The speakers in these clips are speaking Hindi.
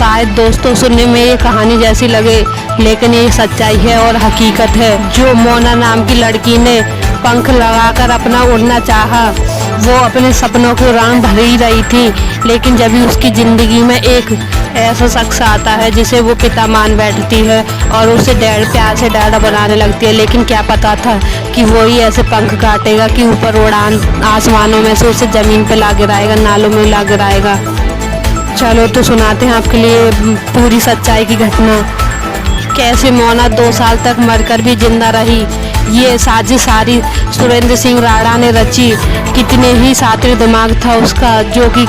शायद दोस्तों सुनने में ये कहानी जैसी लगे, लेकिन ये सच्चाई है और हकीकत है। जो मोना नाम की लड़की ने पंख लगाकर अपना उड़ना चाहा, वो अपने सपनों की उड़ान भर ही रही थी, लेकिन जब भी उसकी ज़िंदगी में एक ऐसा शख्स आता है जिसे वो पिता मान बैठती है और उसे प्यार से डैडा बनाने लगती है। लेकिन क्या पता था कि वो ही ऐसे पंख काटेगा कि ऊपर उड़ान आसमानों में से उसे ज़मीन पे ला गिराएगा, नालों में ला गिराएगा। चलो तो सुनाते हैं आपके लिए पूरी सच्चाई की घटना। कैसे मोना 2 साल तक मरकर भी जिंदा रही, ये साजिश सारी सुरेंद्र सिंह राणा ने रची। कितने ही शातिर दिमाग था उसका, जो कि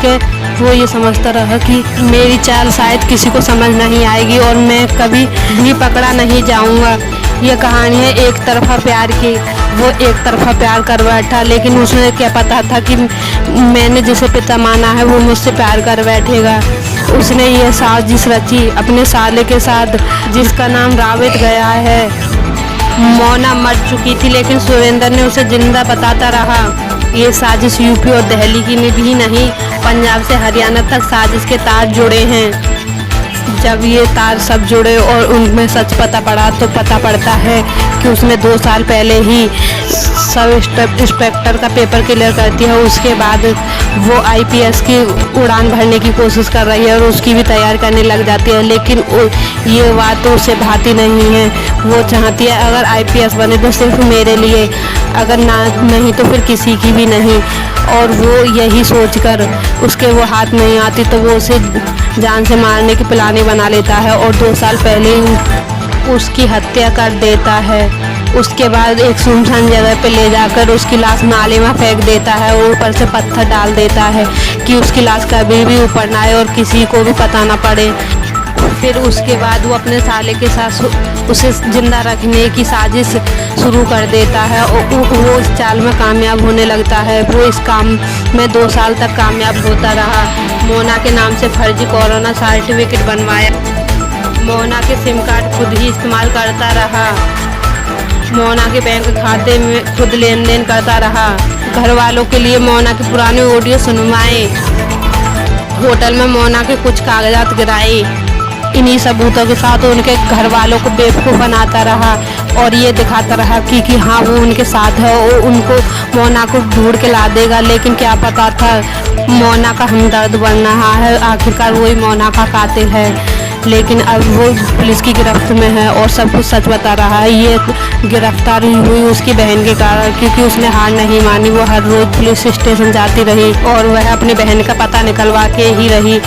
वो ये समझता रहा कि मेरी चाल शायद किसी को समझ नहीं आएगी और मैं कभी भी पकड़ा नहीं जाऊंगा। ये कहानी है एक तरफा प्यार की। वो एक तरफा प्यार कर बैठा, लेकिन उसने क्या पता था कि मैंने जिसे पिता माना है वो मुझसे प्यार कर बैठेगा। उसने ये साजिश रची अपने साले के साथ, जिसका नाम रावेत गया है। मोना मर चुकी थी, लेकिन सुरेंद्र ने उसे जिंदा बताता रहा। ये साजिश यूपी और दिल्ली की भी नहीं, पंजाब से हरियाणा तक साजिश के तार जुड़े हैं। जब ये तार सब जुड़े और उनमें सच पता पड़ा, तो पता पड़ता है कि उसने 2 साल पहले ही सब इंस्पेक्टर का पेपर क्लियर कर दिया। उसके बाद वो आईपीएस की उड़ान भरने की कोशिश कर रही है और उसकी भी तैयारी करने लग जाती है, लेकिन ये बात तो उसे भाती नहीं है। वो चाहती है अगर आईपीएस बने तो सिर्फ मेरे लिए, अगर नहीं तो फिर किसी की भी नहीं। और वो यही सोचकर उसके वो हाथ नहीं आती तो वो उसे जान से मारने की प्लानिंग बना लेता है और 2 साल पहले ही उसकी हत्या कर देता है। उसके बाद एक सुनसान जगह पे ले जाकर उसकी लाश नाले में फेंक देता है और ऊपर से पत्थर डाल देता है कि उसकी लाश कभी भी ऊपर ना आए और किसी को भी पता ना पड़े। फिर उसके बाद वो अपने साले के साथ उसे जिंदा रखने की साजिश शुरू कर देता है और वो इस चाल में कामयाब होने लगता है। वो इस काम में 2 साल तक कामयाब होता रहा। मोना के नाम से फर्जी कोरोना सर्टिफिकेट बनवाया। मोना के सिम कार्ड खुद ही इस्तेमाल करता रहा। मोना के बैंक खाते में खुद लेन देन करता रहा। घर वालों के लिए मोना के पुराने ऑडियो सुनवाए। होटल में मोना के कुछ कागजात गिराए। इन्हीं सबूतों के साथ उनके घर वालों को बेवकूफ़ बनाता रहा और ये दिखाता रहा कि हाँ वो उनके साथ है और उनको मोना को ढूंढ के ला देगा। लेकिन क्या पता था मोना का हमदर्द बन रहा है, आखिरकार वही मोना का कातिल है। लेकिन अब वो पुलिस की गिरफ्त में है और सब कुछ सच बता रहा है। ये गिरफ्तार हुई उसकी बहन के कारण, क्योंकि उसने हार नहीं मानी। वो हर रोज़ पुलिस स्टेशन जाती रही और वह अपनी बहन का पता निकलवा के ही रही।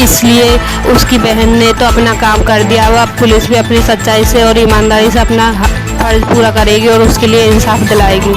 इसलिए उसकी बहन ने तो अपना काम कर दिया। अब पुलिस भी अपनी सच्चाई से और ईमानदारी से अपना फर्ज पूरा करेगी और उसके लिए इंसाफ दिलाएगी।